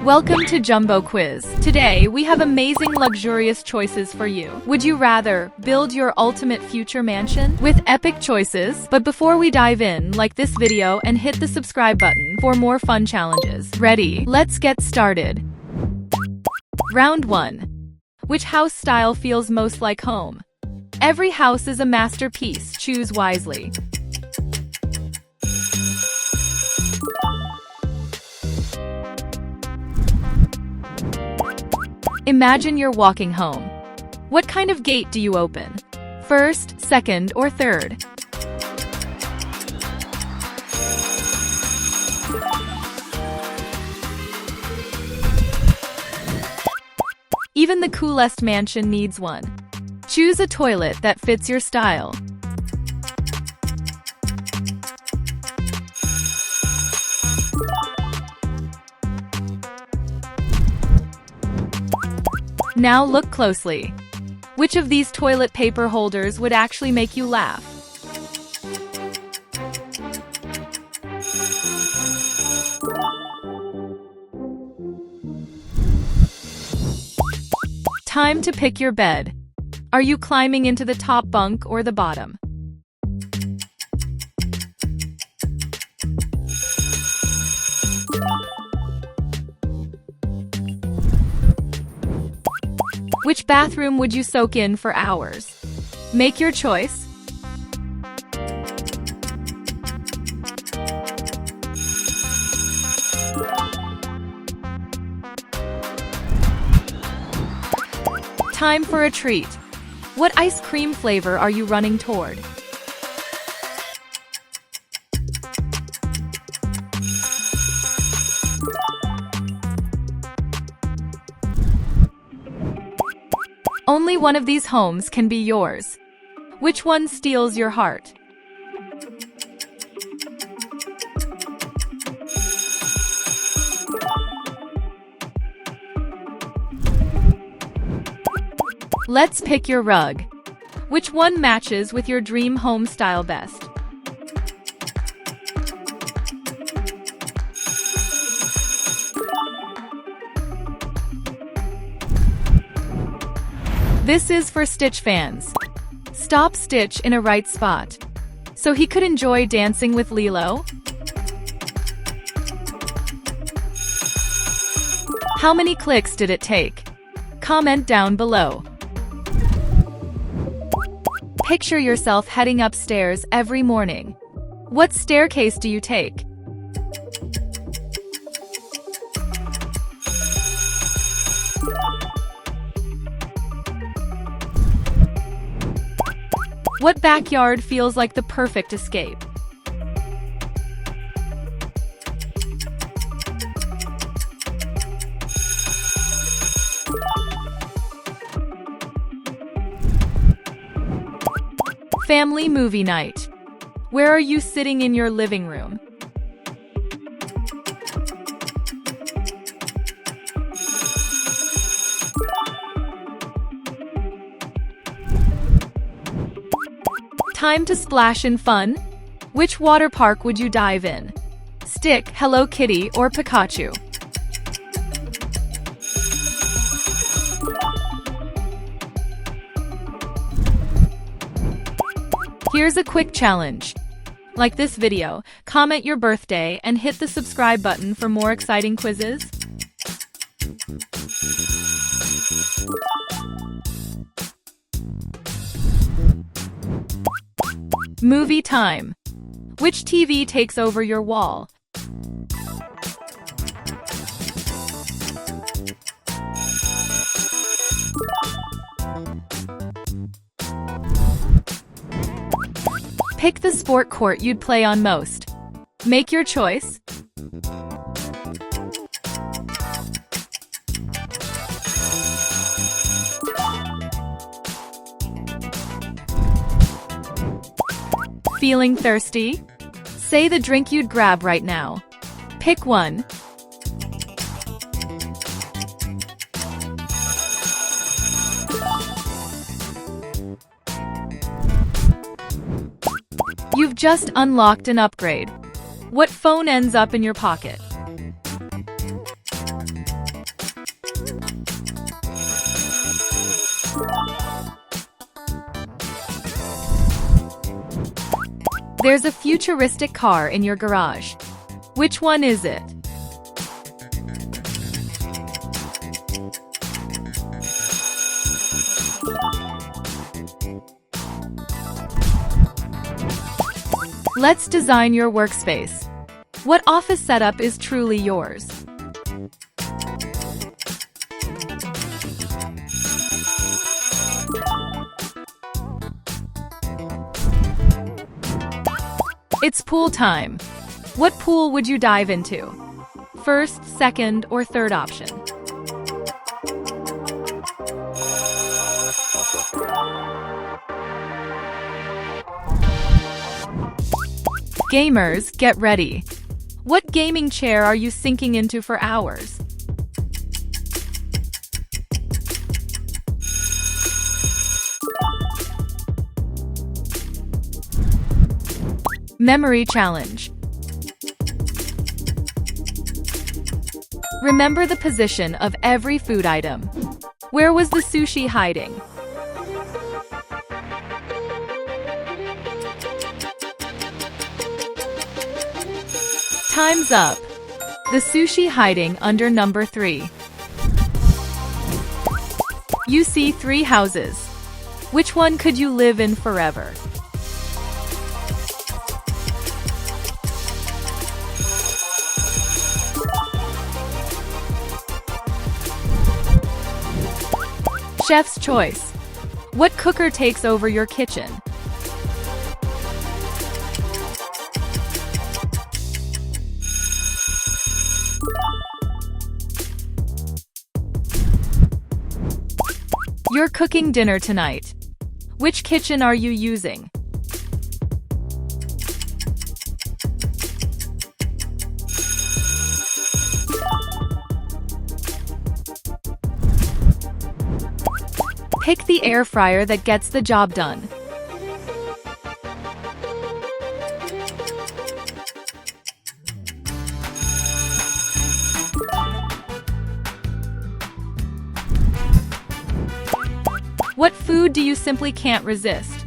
Welcome to Jumbo Quiz. Today, we have amazing luxurious choices for you. Would you rather build your ultimate future mansion? With epic choices. But before we dive in, like this video and hit the subscribe button for more fun challenges. Ready? Let's get started. Round 1. Which house style feels most like home? Every house is a masterpiece. Choose wisely. Imagine you're walking home. What kind of gate do you open? First, second, or third? Even the coolest mansion needs one. Choose a toilet that fits your style. Now look closely. Which of these toilet paper holders would actually make you laugh? Time to pick your bed. Are you climbing into the top bunk or the bottom? Which bathroom would you soak in for hours? Make your choice. Time for a treat. What ice cream flavor are you running toward? Only one of these homes can be yours. Which one steals your heart? Let's pick your rug. Which one matches with your dream home style best? This is for Stitch fans. Stop Stitch in a right spot, so he could enjoy dancing with Lilo. How many clicks did it take? Comment down below. Picture yourself heading upstairs every morning. What staircase do you take? What backyard feels like the perfect escape? Family movie night. Where are you sitting in your living room? Time to splash in fun. Which water park would you dive in? Stick, Hello Kitty, or Pikachu? Here's a quick challenge. Like this video, comment your birthday, and hit the subscribe button for more exciting quizzes. Movie time. Which TV takes over your wall? Pick the sport court you'd play on most. Make your choice. Feeling thirsty? Say the drink you'd grab right now. Pick one. You've just unlocked an upgrade. What phone ends up in your pocket? There's a futuristic car in your garage. Which one is it? Let's design your workspace. What office setup is truly yours? It's pool time. What pool would you dive into? First, second, or third option? Gamers, get ready. What gaming chair are you sinking into for hours? Memory challenge. Remember the position of every food item. Where was the sushi hiding? Time's up. The sushi hiding under number 3. You see 3 houses. Which one could you live in forever? Chef's choice. What cooker takes over your kitchen? You're cooking dinner tonight. Which kitchen are you using? Pick the air fryer that gets the job done. What food do you simply can't resist?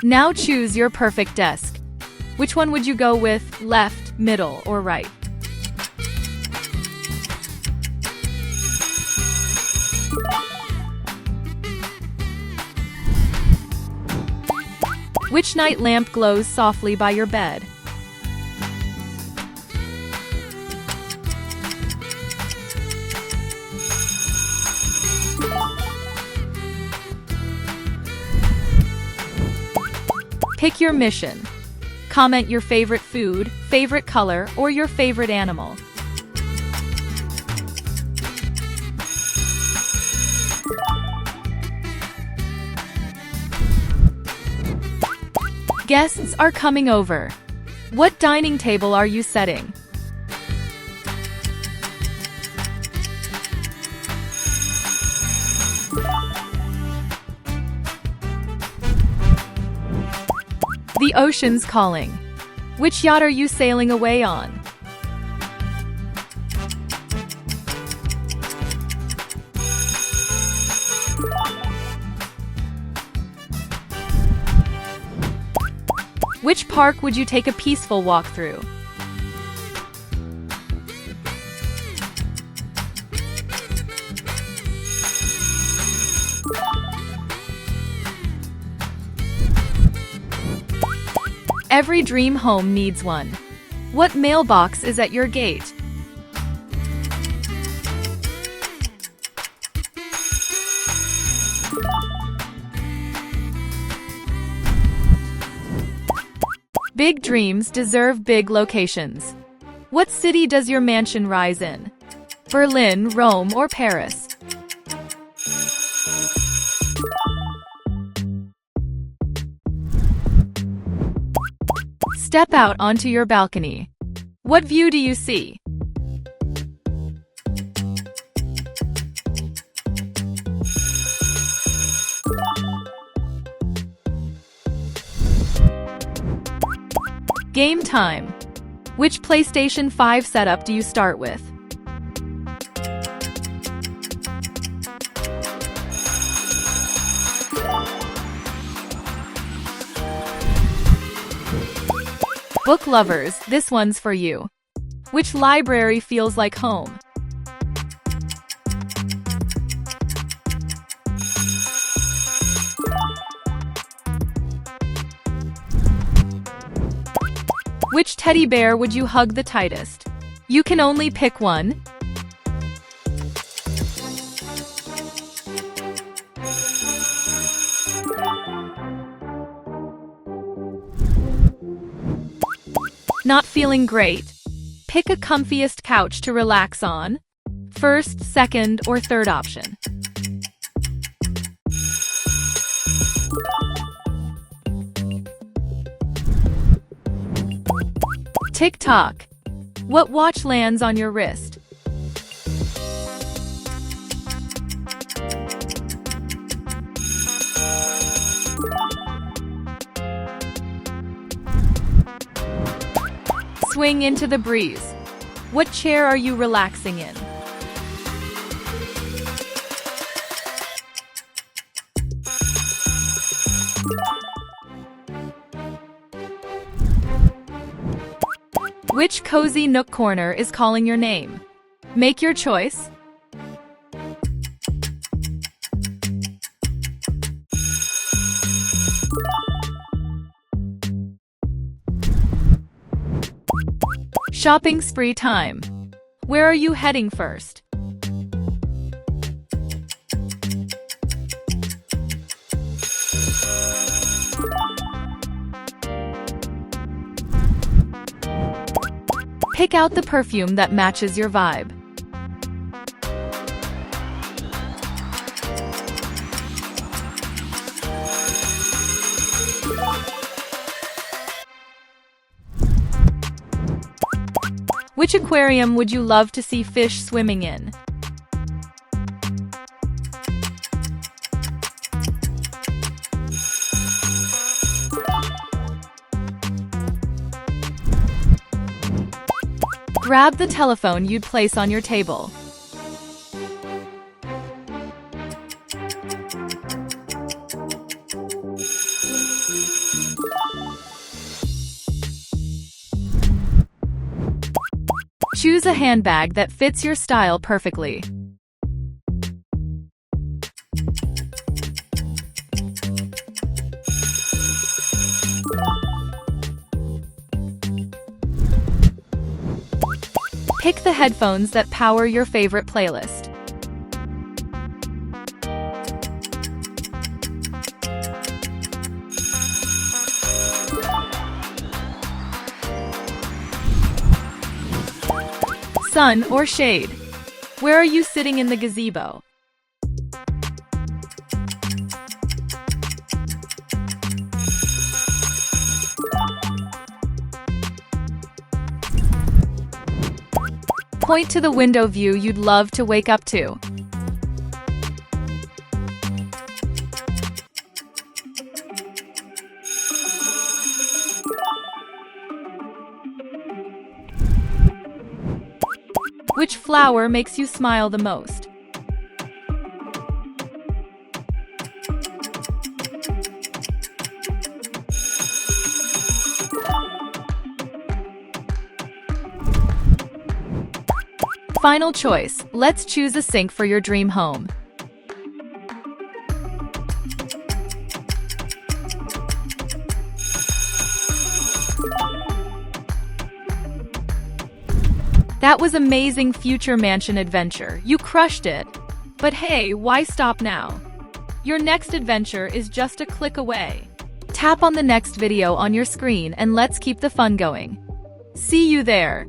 Now choose your perfect desk. Which one would you go with, left, middle, or right? Which night lamp glows softly by your bed? Pick your mission. Comment your favorite food, favorite color, or your favorite animal. Guests are coming over. What dining table are you setting? The ocean's calling. Which yacht are you sailing away on? Which park would you take a peaceful walk through? Every dream home needs one. What mailbox is at your gate? Big dreams deserve big locations. What city does your mansion rise in? Berlin, Rome, or Paris? Step out onto your balcony. What view do you see? Game time. Which PlayStation 5 setup do you start with? Book lovers, this one's for you. Which library feels like home? Which teddy bear would you hug the tightest? You can only pick one. Not feeling great? Pick a comfiest couch to relax on. First, second, or third option. Tick-tock. What watch lands on your wrist? Swing into the breeze. What chair are you relaxing in? Which cozy nook corner is calling your name? Make your choice. Shopping spree time. Where are you heading first? Pick out the perfume that matches your vibe. Which aquarium would you love to see fish swimming in? Grab the telephone you'd place on your table. Choose a handbag that fits your style perfectly. Pick the headphones that power your favorite playlist. Sun or shade? Where are you sitting in the gazebo? Point to the window view you'd love to wake up to. Which flower makes you smile the most? Final choice, let's choose a sink for your dream home. That was amazing future mansion adventure. You crushed it. But hey, why stop now? Your next adventure is just a click away. Tap on the next video on your screen and let's keep the fun going. See you there.